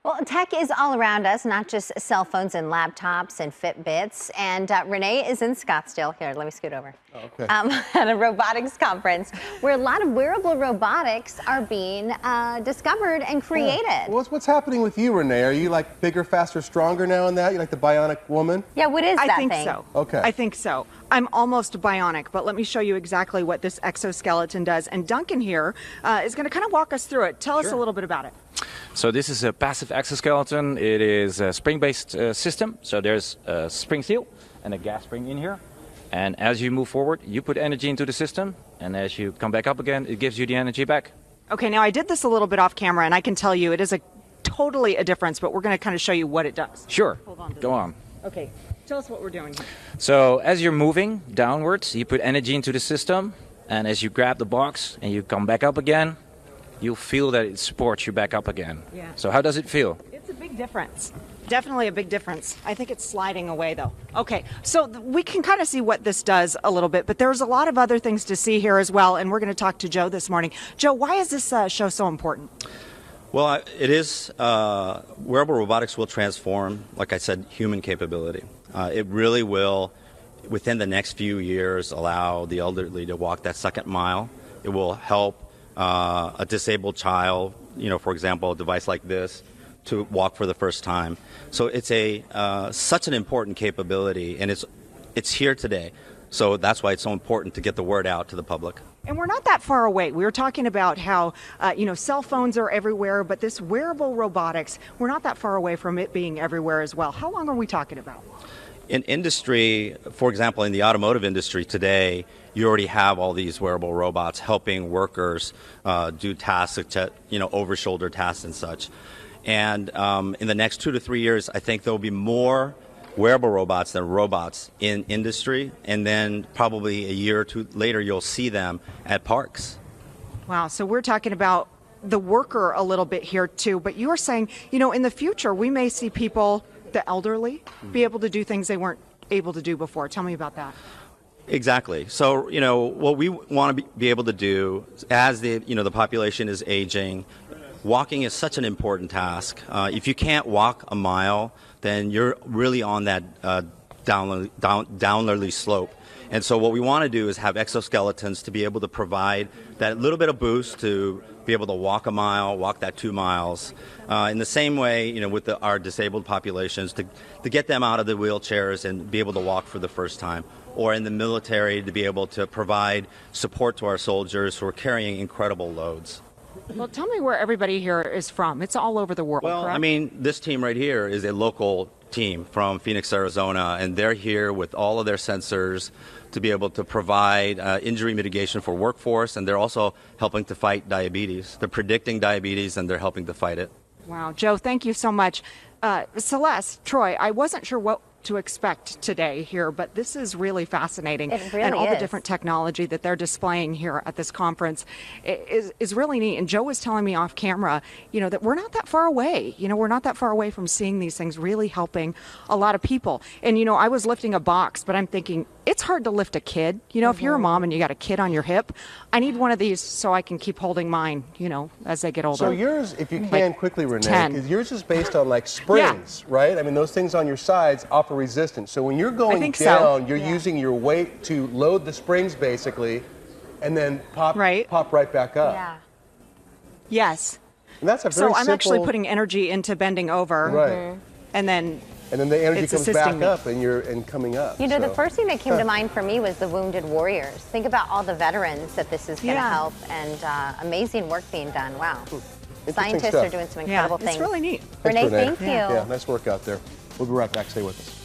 Well, tech is all around us, not just cell phones and laptops and Fitbits. And Renee is in Scottsdale. Here, let me scoot over. Okay. At a robotics conference where a lot of wearable robotics are being discovered and created. Yeah. What's happening with you, Renee? Are you like bigger, faster, stronger now in that? You like the bionic woman? Yeah, what is that I think thing? so. Okay. I think so. I'm almost bionic, but let me show you exactly what this exoskeleton does. And Duncan here is going to kind of walk us through it. Tell us a little bit about it. So this is a passive exoskeleton. It is a spring-based system. So there's a spring steel and a gas spring in here. And as you move forward, you put energy into the system. And as you come back up again, it gives you the energy back. Okay, now I did this a little bit off camera, and I can tell you it is totally a difference, but we're going to kind of show you what it does. Sure. Hold on. Go on. Okay, tell us what we're doing here. So as you're moving downwards, you put energy into the system. And as you grab the box and you come back up again, you'll feel that it supports you back up again. Yeah. So how does it feel? It's a big difference. Definitely a big difference. I think it's sliding away, though. Okay, so we can kind of see what this does a little bit, but there's a lot of other things to see here as well, and we're going to talk to Joe this morning. Joe, why is this show so important? Well, it is, wearable robotics will transform, like I said, human capability. It really will, within the next few years, allow the elderly to walk that second mile. It will help a disabled child, for example, a device like this, to walk for the first time. So it's such an important capability, and it's here today. So that's why it's so important to get the word out to the public. And we're not that far away. We were talking about how, cell phones are everywhere, but this wearable robotics, we're not that far away from it being everywhere as well. How long are we talking about? In industry, for example, in the automotive industry today, you already have all these wearable robots helping workers do tasks, over-shoulder tasks and such. And in the next 2 to 3 years, I think there will be more wearable robots than robots in industry. And then probably a year or two later, you'll see them at parks. Wow, so we're talking about the worker a little bit here too, but you're saying, in the future, we may see people, the elderly, be able to do things they weren't able to do before. Tell me about that. Exactly. So, what we want to be able to do as the population is aging, walking is such an important task. If you can't walk a mile, then you're really on that downwardly slope. And so what we want to do is have exoskeletons to be able to provide that little bit of boost to be able to walk a mile, walk that 2 miles. In the same way, with our disabled populations, to get them out of the wheelchairs and be able to walk for the first time. Or in the military, to be able to provide support to our soldiers who are carrying incredible loads. Well, tell me where everybody here is from. It's all over the world, Well, correct? I mean, this team right here is a local team from Phoenix, Arizona, and they're here with all of their sensors to be able to provide injury mitigation for workforce, and they're also helping to fight diabetes. They're predicting diabetes, and they're helping to fight it. Wow, Joe, thank you so much. Celeste, Troy, I wasn't sure what to expect today here, but this is really fascinating. It really and all the is. different technology that they're displaying here at this conference is really neat. And Joe was telling me off camera, that we're not that far away. We're not that far away from seeing these things really helping a lot of people. And, I was lifting a box, but I'm thinking, it's hard to lift a kid. If you're a mom and you got a kid on your hip, I need one of these so I can keep holding mine, as they get older. So yours, if you can quickly, Renee, 10. because yours is based on like springs, right? I mean, those things on your sides offer resistance. So when you're going down, you're using your weight to load the springs basically, and then pop right back up. Yeah. Yes. And that's a very So I'm simple, actually putting energy into bending over. Right. And then the energy it's comes assisting back me. up and coming up. The first thing that came to mind for me was the wounded warriors. Think about all the veterans that this is going to help, and amazing work being done. Wow. Scientists are doing some incredible things. It's really neat. Renee, Thanks, thank you. Yeah, nice work out there. We'll be right back. Stay with us.